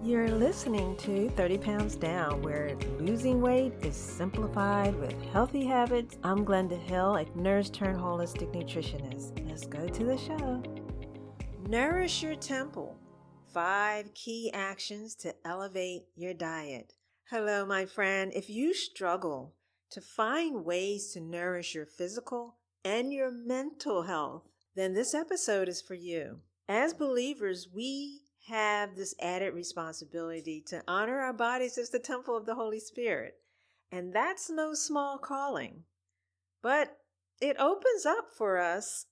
You're listening to 30 Pounds Down, where losing weight is simplified with healthy habits. I'm Glenda Hill, a nurse turned holistic nutritionist. Let's go to the show. Nourish Your Temple. 5 key actions to elevate your diet. Hello, my friend. If you struggle to find ways to nourish your physical and your mental health, then this episode is for you. As believers, we have this added responsibility to honor our bodies as the temple of the Holy Spirit. And that's no small calling. But it opens up for us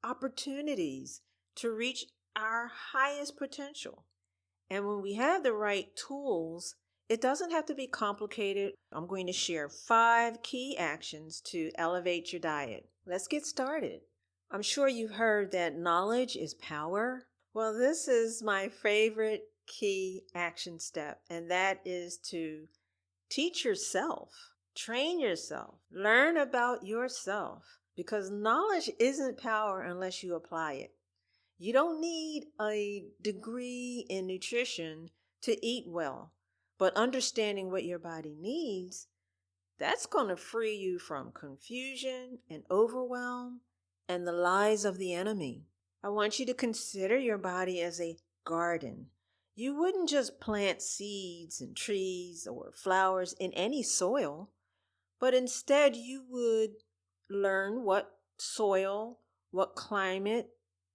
opportunities to reach our highest potential. And when we have the right tools, it doesn't have to be complicated. I'm going to share 5 key actions to elevate your diet. Let's get started. I'm sure you've heard that knowledge is power. Well, this is my favorite key action step, and that is to teach yourself, train yourself, learn about yourself, because knowledge isn't power unless you apply it. You don't need a degree in nutrition to eat well, but understanding what your body needs, that's going to free you from confusion and overwhelm and the lies of the enemy. I want you to consider your body as a garden. You wouldn't just plant seeds and trees or flowers in any soil, but instead you would learn what soil, what climate,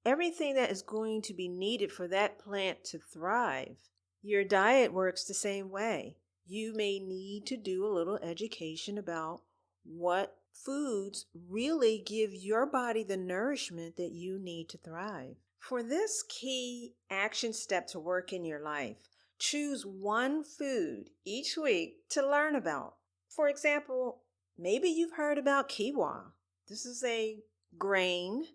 everything that is going to be needed for that plant to thrive. Your diet works the same way. You may need to do a little education about what foods really give your body the nourishment that you need to thrive. For this key action step to work in your life, choose one food each week to learn about. For example, maybe you've heard about quinoa. This is a grain,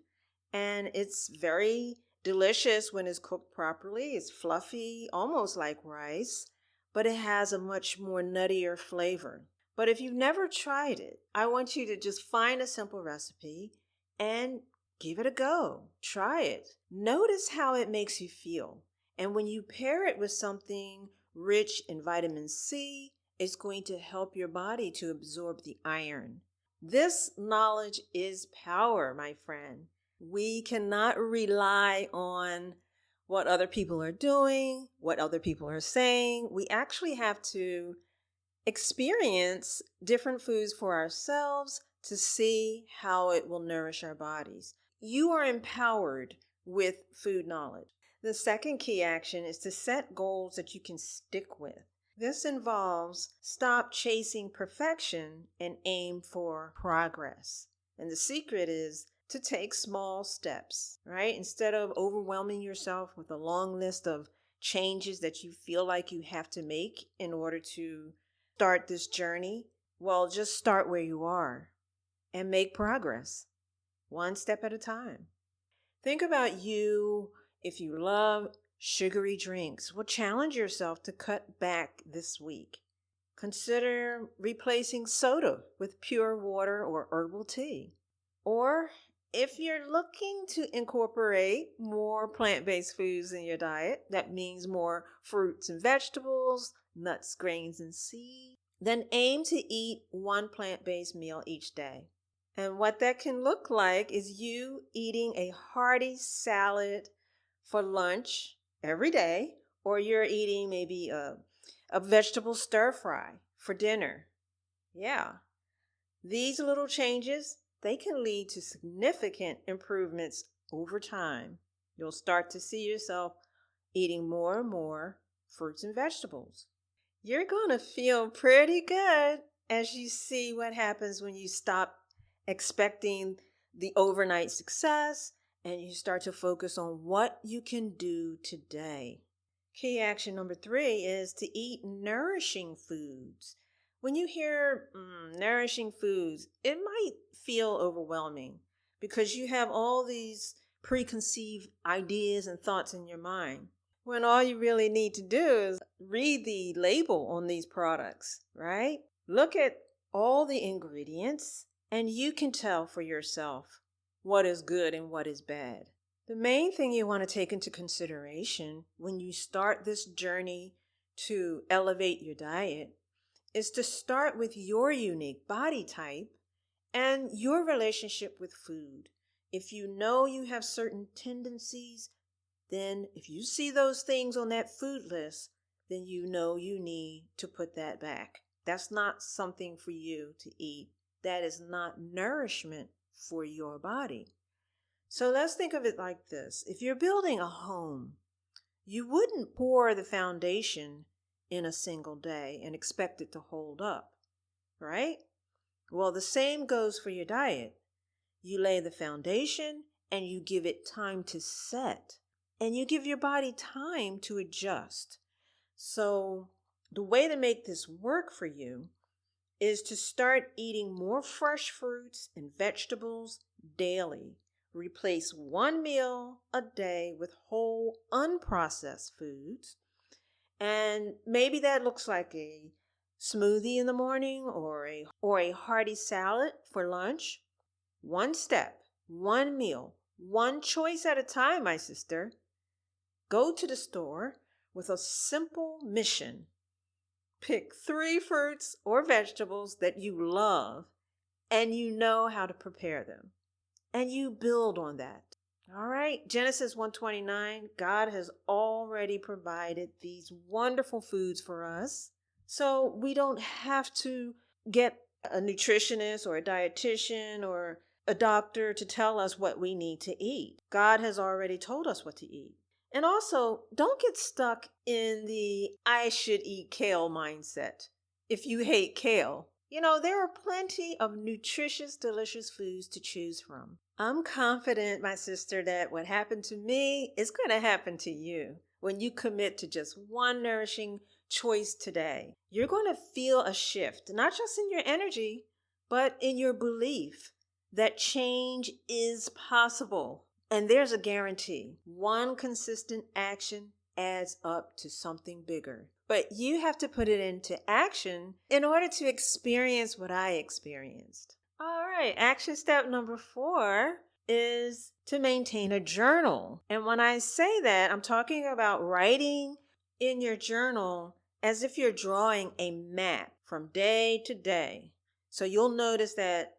and it's very delicious when it's cooked properly. It's fluffy, almost like rice, but it has a much more nuttier flavor. But if you've never tried it, I want you to just find a simple recipe and give it a go. Try it. Notice how it makes you feel. And when you pair it with something rich in vitamin C, it's going to help your body to absorb the iron. This knowledge is power, my friend. We cannot rely on what other people are doing, what other people are saying. We actually have to experience different foods for ourselves to see how it will nourish our bodies. You are empowered with food knowledge. The second key action is to set goals that you can stick with. This involves stop chasing perfection and aim for progress. And the secret is to take small steps, right? Instead of overwhelming yourself with a long list of changes that you feel like you have to make in order to start this journey, well, just start where you are and make progress, one step at a time. Think about you if you love sugary drinks. Well, challenge yourself to cut back this week. Consider replacing soda with pure water or herbal tea. Or if you're looking to incorporate more plant-based foods in your diet, that means more fruits and vegetables, nuts, grains, and seeds, then aim to eat one plant-based meal each day. And what that can look like is you eating a hearty salad for lunch every day, or you're eating maybe a vegetable stir fry for dinner. Yeah. These little changes, they can lead to significant improvements over time. You'll start to see yourself eating more and more fruits and vegetables. You're going to feel pretty good as you see what happens when you stop expecting the overnight success and you start to focus on what you can do today. Key action number 3 is to eat nourishing foods. When you hear nourishing foods, it might feel overwhelming because you have all these preconceived ideas and thoughts in your mind, when all you really need to do is read the label on these products, right? Look at all the ingredients and you can tell for yourself what is good and what is bad. The main thing you want to take into consideration when you start this journey to elevate your diet is to start with your unique body type and your relationship with food. If you know you have certain tendencies, then if you see those things on that food list, then you know you need to put that back. That's not something for you to eat. That is not nourishment for your body. So let's think of it like this. If you're building a home, you wouldn't pour the foundation in a single day and expect it to hold up, right? Well, the same goes for your diet. You lay the foundation and you give it time to set, and you give your body time to adjust. So the way to make this work for you is to start eating more fresh fruits and vegetables daily. Replace one meal a day with whole, unprocessed foods. And maybe that looks like a smoothie in the morning or a hearty salad for lunch. One step, one meal, one choice at a time, my sister. Go to the store with a simple mission. Pick 3 fruits or vegetables that you love and you know how to prepare them. And you build on that. All right, Genesis 1:29, God has already provided these wonderful foods for us. So we don't have to get a nutritionist or a dietitian or a doctor to tell us what we need to eat. God has already told us what to eat. And also, don't get stuck in the I should eat kale mindset. If you hate kale, there are plenty of nutritious, delicious foods to choose from. I'm confident, my sister, that what happened to me is going to happen to you when you commit to just one nourishing choice today. You're going to feel a shift, not just in your energy, but in your belief that change is possible. And there's a guarantee. One consistent action adds up to something bigger. But you have to put it into action in order to experience what I experienced. All right, action step number 4 is to maintain a journal. And when I say that, I'm talking about writing in your journal as if you're drawing a map from day to day. So you'll notice that,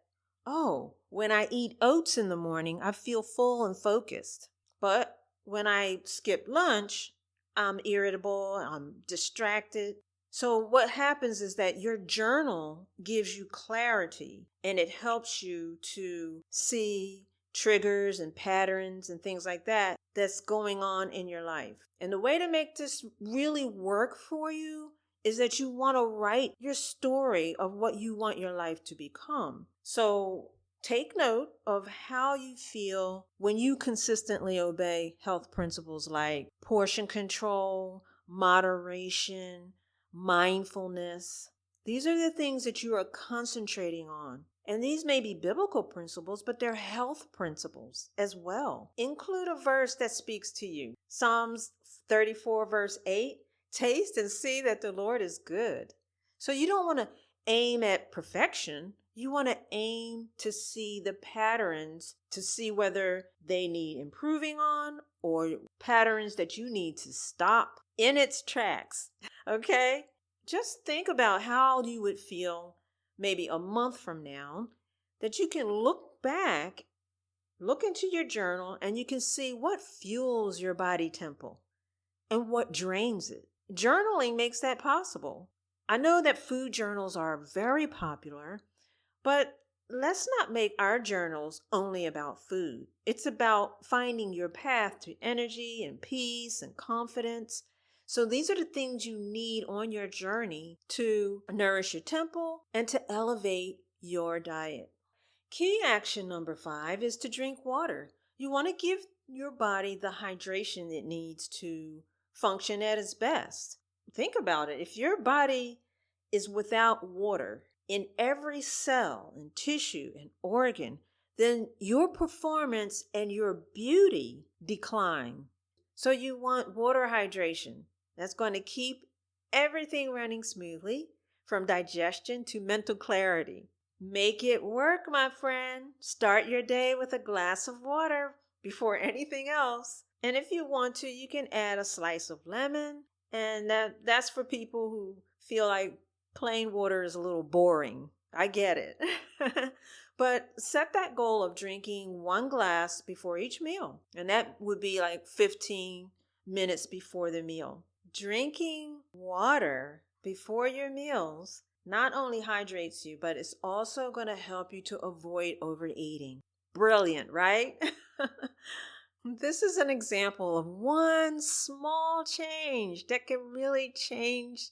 when I eat oats in the morning, I feel full and focused. But when I skip lunch, I'm irritable, I'm distracted. So what happens is that your journal gives you clarity and it helps you to see triggers and patterns and things like that that's going on in your life. And the way to make this really work for you is that you want to write your story of what you want your life to become. So take note of how you feel when you consistently obey health principles like portion control, moderation, mindfulness. These are the things that you are concentrating on. And these may be biblical principles, but they're health principles as well. Include a verse that speaks to you. Psalms 34 verse 8, taste and see that the Lord is good. So you don't want to aim at perfection. You want to aim to see the patterns, to see whether they need improving on or patterns that you need to stop in its tracks. Okay? Just think about how you would feel maybe a month from now that you can look back, look into your journal, and you can see what fuels your body temple and what drains it. Journaling makes that possible. I know that food journals are very popular, but let's not make our journals only about food. It's about finding your path to energy and peace and confidence. So these are the things you need on your journey to nourish your temple and to elevate your diet. Key action number 5 is to drink water. You want to give your body the hydration it needs to function at its best. Think about it. If your body is without water in every cell and tissue and organ, then your performance and your beauty decline. So you want water hydration. That's going to keep everything running smoothly, from digestion to mental clarity. Make it work, my friend. Start your day with a glass of water before anything else. And if you want to, you can add a slice of lemon And that's for people who feel like plain water is a little boring. I get it. But set that goal of drinking 1 glass before each meal. And that would be like 15 minutes before the meal. Drinking water before your meals not only hydrates you, but it's also going to help you to avoid overeating. Brilliant, right? This is an example of one small change that can really change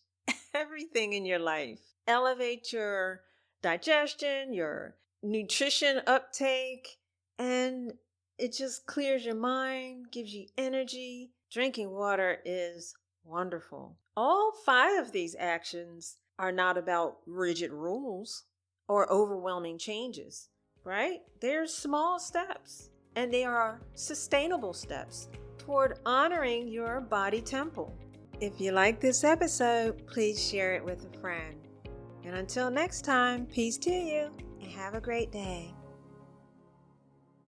everything in your life. Elevate your digestion, your nutrition uptake, and it just clears your mind, gives you energy. Drinking water is wonderful. All 5 of these actions are not about rigid rules or overwhelming changes, right? They're small steps, and they are sustainable steps toward honoring your body temple. If you like this episode, please share it with a friend. And until next time, peace to you and have a great day.